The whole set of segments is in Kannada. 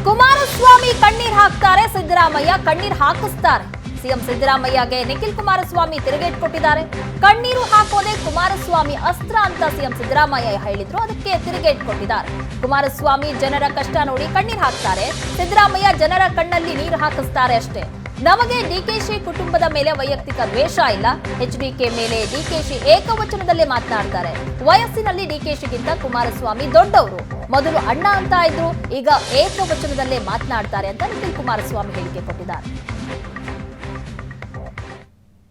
ಕುಮಾರಸ್ವಾಮಿ ಕಣ್ಣೀರ್ ಹಾಕ್ತಾರೆ, ಸಿದ್ದರಾಮಯ್ಯ ಕಣ್ಣೀರ್ ಹಾಕಿಸ್ತಾರೆ. ಸಿಎಂ ಸಿದ್ದರಾಮಯ್ಯಗೆ ನಿಖಿಲ್ ಕುಮಾರಸ್ವಾಮಿ ತಿರುಗೇಟ್ ಕೊಟ್ಟಿದ್ದಾರೆ. ಕಣ್ಣೀರು ಹಾಕೋದೇ ಕುಮಾರಸ್ವಾಮಿ ಅಸ್ತ್ರ ಅಂತ ಸಿಎಂ ಸಿದ್ದರಾಮಯ್ಯ ಹೇಳಿದ್ರು. ಅದಕ್ಕೆ ತಿರುಗೇಟ್ ಕೊಟ್ಟಿದ್ದಾರೆ. ಕುಮಾರಸ್ವಾಮಿ ಜನರ ಕಷ್ಟ ನೋಡಿ ಕಣ್ಣೀರ್ ಹಾಕ್ತಾರೆ, ಸಿದ್ದರಾಮಯ್ಯ ಜನರ ಕಣ್ಣಲ್ಲಿ ನೀರು ಹಾಕಿಸ್ತಾರೆ ಅಷ್ಟೇ. ನಮಗೆ ಡಿಕೆಶಿ ಕುಟುಂಬದ ಮೇಲೆ ವೈಯಕ್ತಿಕ ದ್ವೇಷ ಇಲ್ಲ. ಎಚ್ಡಿಕೆ ಮೇಲೆ ಡಿಕೆಶಿ ಏಕವಚನದಲ್ಲೇ ಮಾತನಾಡ್ತಾರೆ. ವಯಸ್ಸಿನಲ್ಲಿ ಡಿಕೆಶಿಗಿಂತ ಕುಮಾರಸ್ವಾಮಿ ದೊಡ್ಡವರು. ಮೊದಲು ಅಣ್ಣ ಅಂತ ಇದ್ರು, ಈಗ ಏಕವಚನದಲ್ಲೇ ಮಾತನಾಡ್ತಾರೆ ಅಂತ ನಿಖಿಲ್ ಕುಮಾರಸ್ವಾಮಿ ಹೇಳಿಕೆ ಕೊಟ್ಟಿದ್ದಾರೆ.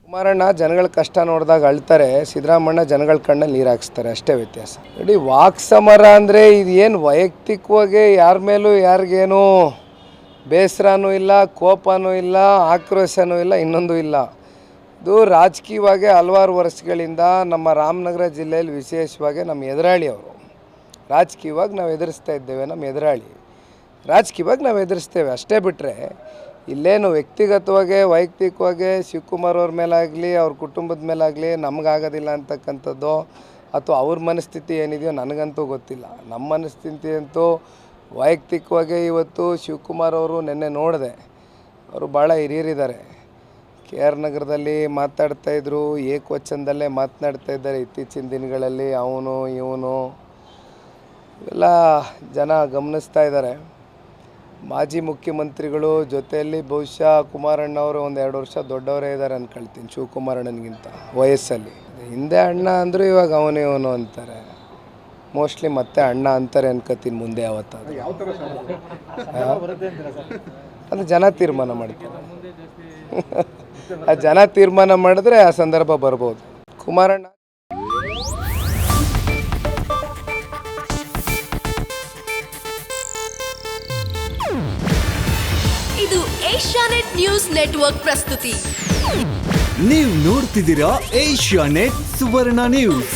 ಕುಮಾರಣ್ಣ ಜನಗಳ ಕಷ್ಟ ನೋಡಿದಾಗ ಅಳ್ತಾರೆ, ಸಿದ್ದರಾಮಣ್ಣ ಜನಗಳ ಕಣ್ಣಲ್ಲಿ ನೀರು ಹಾಕ್ಸ್ತಾರೆ, ಅಷ್ಟೇ ವ್ಯತ್ಯಾಸ. ನೋಡಿ, ವಾಕ್ ಸಮರ ಅಂದರೆ ಇದು ಏನು ವೈಯಕ್ತಿಕವಾಗಿ ಯಾರ ಮೇಲೂ ಯಾರಿಗೇನು ಬೇಸರನೂ ಇಲ್ಲ, ಕೋಪನೂ ಇಲ್ಲ, ಆಕ್ರೋಶನೂ ಇಲ್ಲ, ಇನ್ನೊಂದು ಇಲ್ಲ. ಇದು ರಾಜಕೀಯವಾಗಿ ಹಲವಾರು ವರ್ಷಗಳಿಂದ ನಮ್ಮ ರಾಮನಗರ ಜಿಲ್ಲೆಯಲ್ಲಿ ವಿಶೇಷವಾಗಿ ನಮ್ಮ ಎದುರಾಳಿ ಅವರು ರಾಜಕೀಯವಾಗಿ ನಾವು ಎದುರಿಸ್ತಾ ಇದ್ದೇವೆ. ನಮ್ಮ ಎದುರಾಳಿ ರಾಜಕೀಯವಾಗಿ ನಾವು ಎದುರಿಸ್ತೇವೆ, ಅಷ್ಟೇ ಬಿಟ್ಟರೆ ಇಲ್ಲೇನು ವ್ಯಕ್ತಿಗತವಾಗಿ ವೈಯಕ್ತಿಕವಾಗಿ ಶಿವಕುಮಾರ್ ಅವ್ರ ಮೇಲಾಗಲಿ ಅವ್ರ ಕುಟುಂಬದ ಮೇಲಾಗಲಿ ನಮಗಾಗೋದಿಲ್ಲ ಅಂತಕ್ಕಂಥದ್ದು ಅಥವಾ ಅವ್ರ ಮನಸ್ಥಿತಿ ಏನಿದೆಯೋ ನನಗಂತೂ ಗೊತ್ತಿಲ್ಲ. ನಮ್ಮ ಮನಸ್ಥಿತಿ ಅಂತೂ ವೈಯಕ್ತಿಕವಾಗಿ ಇವತ್ತು ಶಿವಕುಮಾರ್ ಅವರು ನಿನ್ನೆ ನೋಡಿದೆ, ಅವರು ಭಾಳ ಹಿರಿಯರಿದ್ದಾರೆ. ಕೆ ಆರ್ ನಗರದಲ್ಲಿ ಮಾತಾಡ್ತಾಯಿದ್ರು, ಏಕವಚನದಲ್ಲೇ ಮಾತನಾಡ್ತಾ ಇದ್ದಾರೆ ಇತ್ತೀಚಿನ ದಿನಗಳಲ್ಲಿ. ಅವನು ಇವನು ಇವೆಲ್ಲ ಜನ ಗಮನಿಸ್ತಾ ಇದ್ದಾರೆ. ಮಾಜಿ ಮುಖ್ಯಮಂತ್ರಿಗಳು ಜೊತೆಯಲ್ಲಿ ಬಹುಶಃ ಕುಮಾರಣ್ಣವರು ಒಂದು 2 ವರ್ಷ ದೊಡ್ಡವರೇ ಇದ್ದಾರೆ ಅಂದ್ಕೊಳ್ತೀನಿ ಶಿವಕುಮಾರಣ್ಣನಿಗಿಂತ ವಯಸ್ಸಲ್ಲಿ. ಹಿಂದೆ ಅಣ್ಣ ಅಂದರು, ಇವಾಗ ಅವನು ಇವನು ಅಂತಾರೆ. ಮೋಸ್ಟ್ಲಿ ಮತ್ತೆ ಅಣ್ಣ ಅಂತಾರೆ ಅನ್ಕೋತೀನಿ ಮುಂದೆ ಯಾವತ್ತಾದ್ರು. ಅದು ಜನ ತೀರ್ಮಾನ ಮಾಡ್ತಾರೆ. ಆ ಜನ ತೀರ್ಮಾನ ಮಾಡಿದ್ರೆ ಆ ಸಂದರ್ಭ ಬರ್ಬೋದು. ಕುಮಾರಣ್ಣ ಇದು ಏಷ್ಯಾನೆಟ್ ನ್ಯೂಸ್ ನೆಟ್ವರ್ಕ್ ಪ್ರಸ್ತುತಿ. ನೀವು ನೋಡ್ತಿದ್ದೀರಾ ಏಷ್ಯಾನೆಟ್ ಸುವರ್ಣ ನ್ಯೂಸ್.